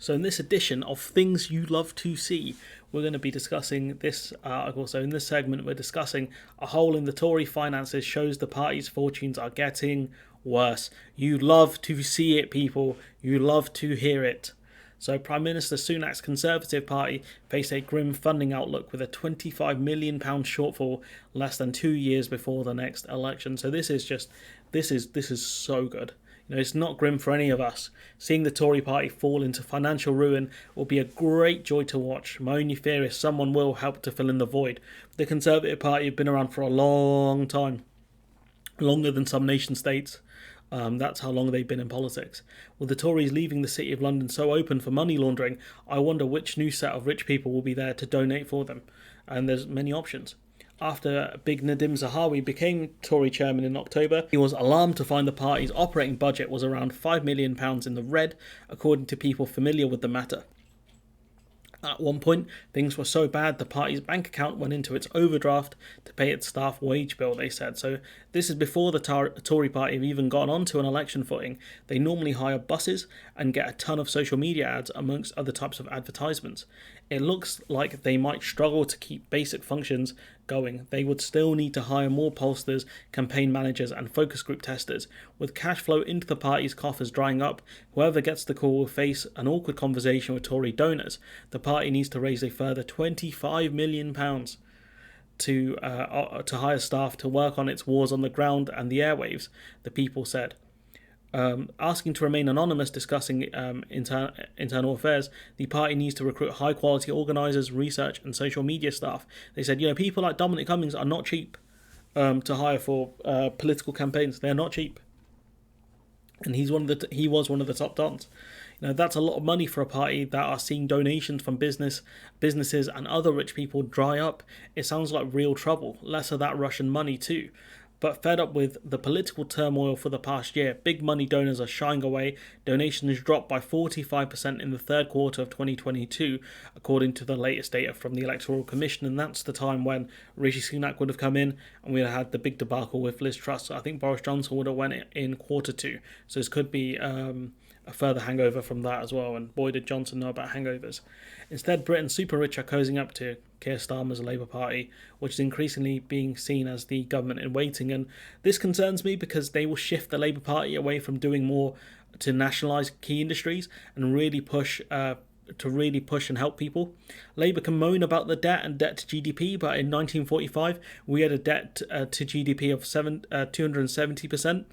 So in this edition of Things You Love to See, we're going to be discussing this article. So in this segment, we're discussing a hole in the Tory finances shows the party's fortunes are getting worse. You love to see it, people. You love to hear it. So Prime Minister Sunak's Conservative Party face a grim funding outlook with a £25 million shortfall less than 2 years before the next election. So this is so good. It's not grim for any of us. Seeing the Tory party fall into financial ruin will be a great joy to watch. My only fear is someone will help to fill in the void. The Conservative Party have been around for a long time, longer than some nation states. That's how long they've been in politics. With the Tories leaving the City of London so open for money laundering, I wonder which new set of rich people will be there to donate for them. And there's many options. After Big Nadim Zahawi became Tory chairman in October, he was alarmed to find the party's operating budget was around £5 million in the red, according to people familiar with the matter. At one point, things were so bad the party's bank account went into its overdraft to pay its staff wage bill, they said. So this is before the Tory party have even gotten onto an election footing. They normally hire buses and get a ton of social media ads amongst other types of advertisements. It looks like they might struggle to keep basic functions going. They would still need to hire more pollsters, campaign managers and focus group testers. With cash flow into the party's coffers drying up, whoever gets the call will face an awkward conversation with Tory donors. The party needs to raise a further £25 million to hire staff to work on its wars on the ground and the airwaves, the people said. Asking to remain anonymous discussing internal affairs, the party needs to recruit high-quality organisers, research and social media staff. They said, people like Dominic Cummings are not cheap to hire for political campaigns. They're not cheap. And he was one of the top dons. That's a lot of money for a party that are seeing donations from businesses and other rich people dry up. It sounds like real trouble. Less of that Russian money too. But fed up with the political turmoil for the past year, big money donors are shying away. Donations dropped by 45% in the third quarter of 2022, according to the latest data from the Electoral Commission. And that's the time when Rishi Sunak would have come in and we would have had the big debacle with Liz Truss. I think Boris Johnson would have went in quarter two. So this could be a further hangover from that as well. And boy, did Johnson know about hangovers. Instead, Britain's super rich are cozying up to Keir Starmer's Labour Party, which is increasingly being seen as the government in waiting. And this concerns me because they will shift the Labour Party away from doing more to nationalise key industries and really push and help people. Labour can moan about the debt and debt to GDP, but in 1945 we had a debt to GDP of 270%.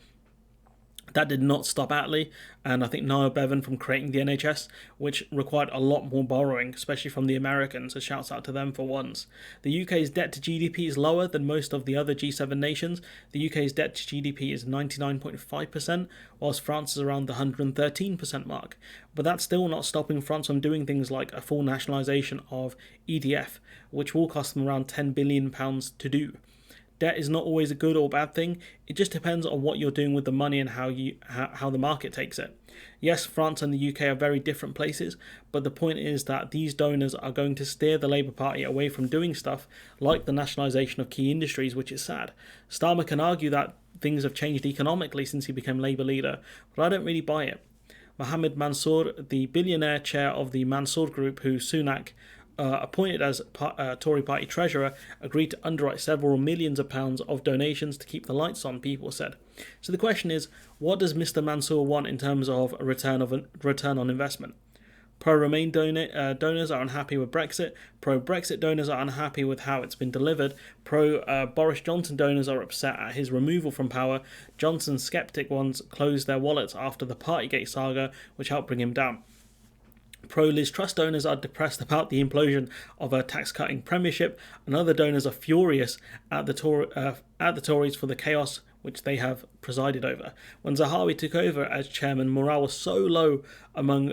That did not stop Attlee and I think Niall Bevan from creating the NHS, which required a lot more borrowing, especially from the Americans, so shouts out to them for once. The UK's debt to GDP is lower than most of the other G7 nations. The UK's debt to GDP is 99.5%, whilst France is around the 113% mark. But that's still not stopping France from doing things like a full nationalisation of EDF, which will cost them around £10 billion to do. Debt is not always a good or bad thing. It just depends on what you're doing with the money and how the market takes it. Yes, France and the UK are very different places, but the point is that these donors are going to steer the Labour Party away from doing stuff like the nationalisation of key industries, which is sad. Starmer can argue that things have changed economically since he became Labour leader, but I don't really buy it. Mohamed Mansour, the billionaire chair of the Mansour Group, who Sunak appointed as Tory party treasurer, agreed to underwrite several millions of pounds of donations to keep the lights on, people said. So the question is, what does Mr. Mansour want in terms of a return on investment? Pro-Remain donors are unhappy with Brexit. Pro-Brexit donors are unhappy with how it's been delivered. Pro-Boris Johnson donors are upset at his removal from power. Johnson's sceptic ones closed their wallets after the Partygate saga, which helped bring him down. Pro-Liz Truss donors are depressed about the implosion of a tax-cutting premiership, and other donors are furious at the Tories for the chaos which they have presided over. When Zahawi took over as chairman, morale was so low among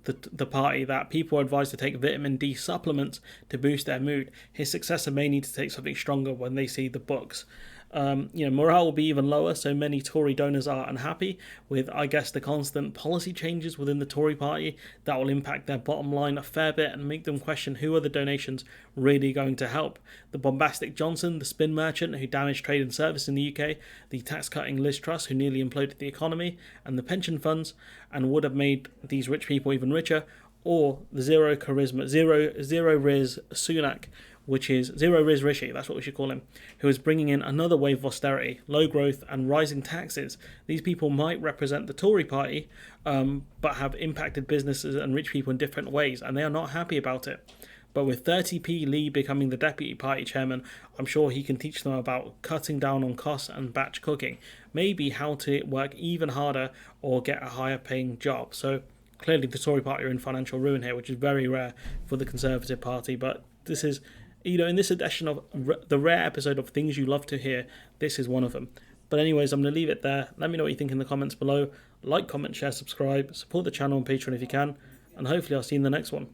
the party that people were advised to take vitamin D supplements to boost their mood. His successor may need to take something stronger when they see the books. Morale will be even lower, so many Tory donors are unhappy with, I guess, the constant policy changes within the Tory party that will impact their bottom line a fair bit and make them question who are the donations really going to help. The bombastic Johnson, the spin merchant who damaged trade and service in the UK, the tax-cutting Liz Truss who nearly imploded the economy, and the pension funds and would have made these rich people even richer, or the zero charisma, zero Riz Sunak, which is Zero Riz Rishi, that's what we should call him, who is bringing in another wave of austerity, low growth and rising taxes. These people might represent the Tory party, but have impacted businesses and rich people in different ways, and they are not happy about it. But with 30p Lee becoming the deputy party chairman, I'm sure he can teach them about cutting down on costs and batch cooking, maybe how to work even harder or get a higher paying job. So clearly the Tory party are in financial ruin here, which is very rare for the Conservative Party, but this is, in this edition of the rare episode of Things You Love to Hear, this is one of them. But anyways, I'm going to leave it there. Let me know what you think in the comments below. Like, comment, share, subscribe, support the channel on Patreon if you can, and hopefully I'll see you in the next one.